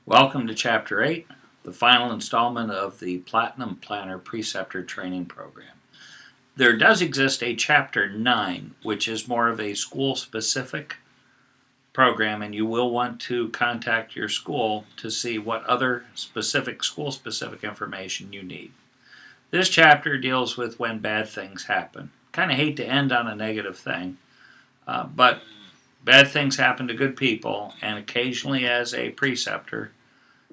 Welcome to Chapter 8, the final installment of the Platinum Planner Preceptor Training Program. There does exist a Chapter 9, which is more of a school-specific program, and you will want to contact your school to see what other specific school-specific information you need. This chapter deals with when bad things happen. Kind of hate to end on a negative thing, but bad things happen to good people, and occasionally as a preceptor,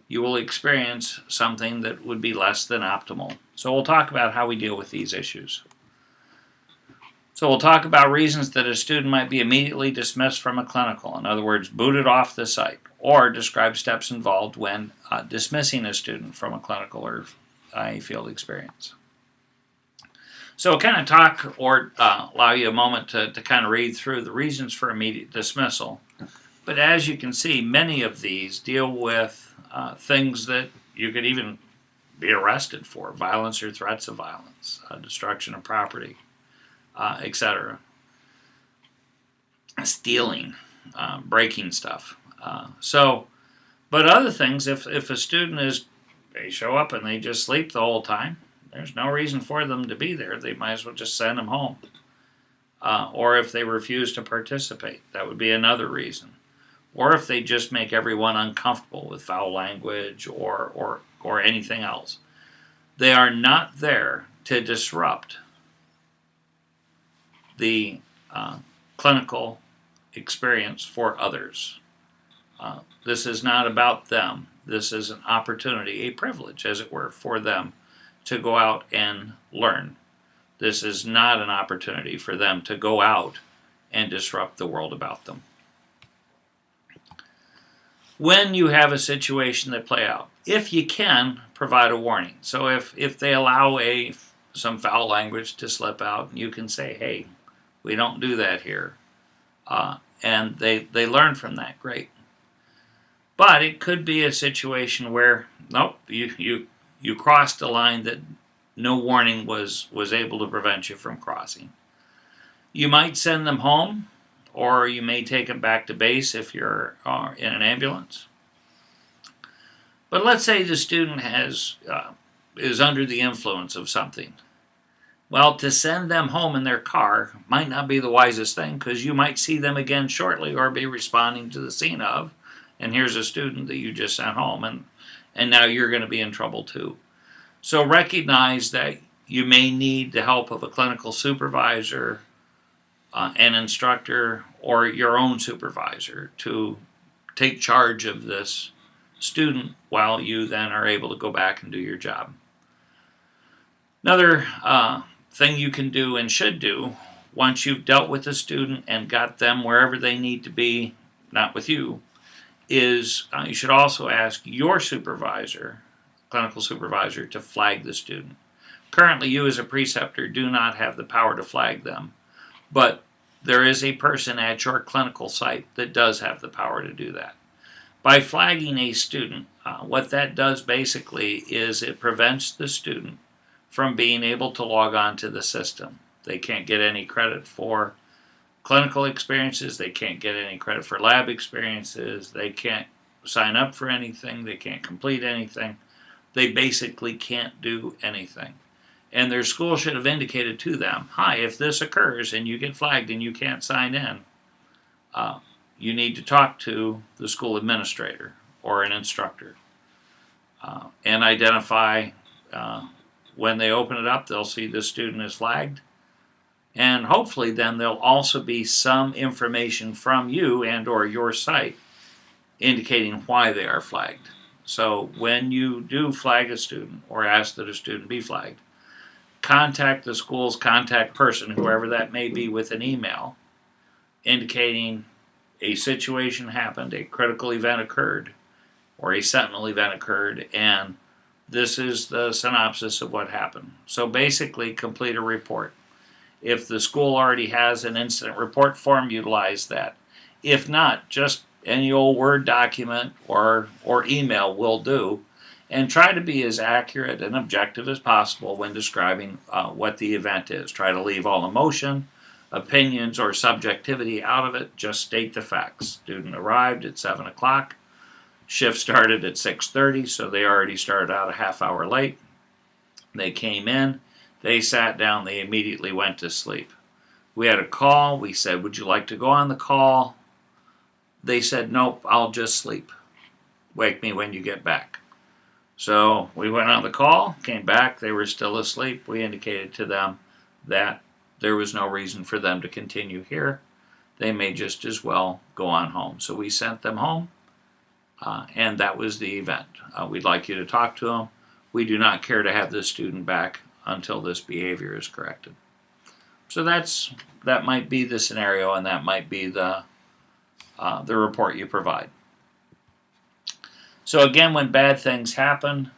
you will experience something that would be less than optimal. So we'll talk about how we deal with these issues. So we'll talk about reasons that a student might be immediately dismissed from a clinical, in other words, booted off the site, or describe steps involved when dismissing a student from a clinical or a field experience. So we'll kind of talk or allow you a moment to kind of read through the reasons for immediate dismissal. But as you can see, many of these deal with things that you could even be arrested for: violence or threats of violence, destruction of property, etc. Stealing, breaking stuff. But other things, if a student they show up and they just sleep the whole time, there's no reason for them to be there. They might as well just send them home. Or if they refuse to participate, that would be another reason. Or if they just make everyone uncomfortable with foul language or anything else. They are not there to disrupt the clinical experience for others. This is not about them. This is an opportunity, a privilege, as it were, for them to go out and learn. This is not an opportunity for them to go out and disrupt the world about them. When you have a situation that play out, if you can, provide a warning. So if they allow some foul language to slip out, you can say, hey, we don't do that here. And they learn from that, great. But it could be a situation where, nope, you crossed a line that no warning was able to prevent you from crossing. You might send them home, or you may take them back to base if you're in an ambulance. But let's say the student is under the influence of something. Well, to send them home in their car might not be the wisest thing, because you might see them again shortly or be responding to the scene of, and here's a student that you just sent home, and now you're going to be in trouble too. So recognize that you may need the help of a clinical supervisor, an instructor, or your own supervisor to take charge of this student while you then are able to go back and do your job. Another thing you can do and should do once you've dealt with the student and got them wherever they need to be, not with you, is you should also ask your supervisor, clinical supervisor, to flag the student. Currently, you as a preceptor do not have the power to flag them, but there is a person at your clinical site that does have the power to do that. By flagging a student, what that does basically is it prevents the student from being able to log on to the system. They can't get any credit for clinical experiences, they can't get any credit for lab experiences, they can't sign up for anything, they can't complete anything. They basically can't do anything. And their school should have indicated to them, hi, if this occurs and you get flagged and you can't sign in, you need to talk to the school administrator or an instructor and identify when they open it up, they'll see this student is flagged. And hopefully then there'll also be some information from you and or your site indicating why they are flagged. So when you do flag a student or ask that a student be flagged, contact the school's contact person, whoever that may be, with an email indicating a situation happened, a critical event occurred, or a sentinel event occurred, and this is the synopsis of what happened. So basically, complete a report. If the school already has an incident report form, utilize that. If not, just any old Word document or email will do, and try to be as accurate and objective as possible when describing what the event is. Try to leave all emotion, opinions, or subjectivity out of it. Just state the facts. Student arrived at 7 o'clock. Shift started at 6:30, so they already started out a half hour late. They came in, they sat down, they immediately went to sleep. We had a call. We said, would you like to go on the call? They said, nope, I'll just sleep. Wake me when you get back. So we went on the call, came back, they were still asleep. We indicated to them that there was no reason for them to continue here. They may just as well go on home. So we sent them home, and that was the event. We'd like you to talk to them. We do not care to have this student back until this behavior is corrected. So that might be the scenario, and that might be the report you provide. So again, when bad things happen,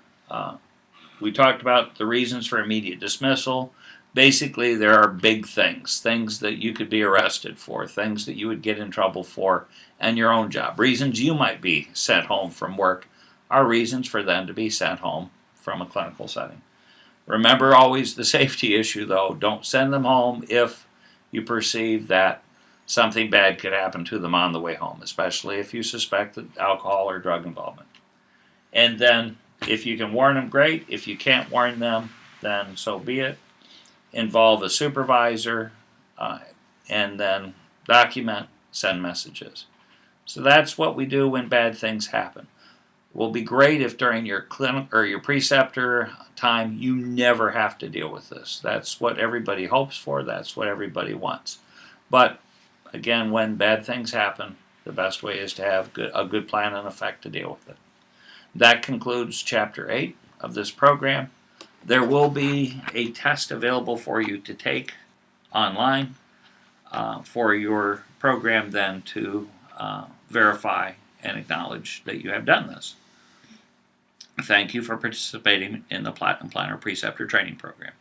we talked about the reasons for immediate dismissal. Basically, there are big things that you could be arrested for, things that you would get in trouble for, and your own job. Reasons you might be sent home from work are reasons for them to be sent home from a clinical setting. Remember always the safety issue, though. Don't send them home if you perceive that something bad could happen to them on the way home, especially if you suspect that alcohol or drug involvement. And then if you can warn them, great. If you can't warn them, then so be it. Involve a supervisor, and then document, send messages. So that's what we do when bad things happen. It will be great if during your clinic or your preceptor time you never have to deal with this. That's what everybody hopes for. That's what everybody wants. But again, when bad things happen, the best way is to have a good plan in effect to deal with it. That concludes Chapter 8 of this program. There will be a test available for you to take online for your program then to verify and acknowledge that you have done this. Thank you for participating in the Platinum Planner Preceptor Training Program.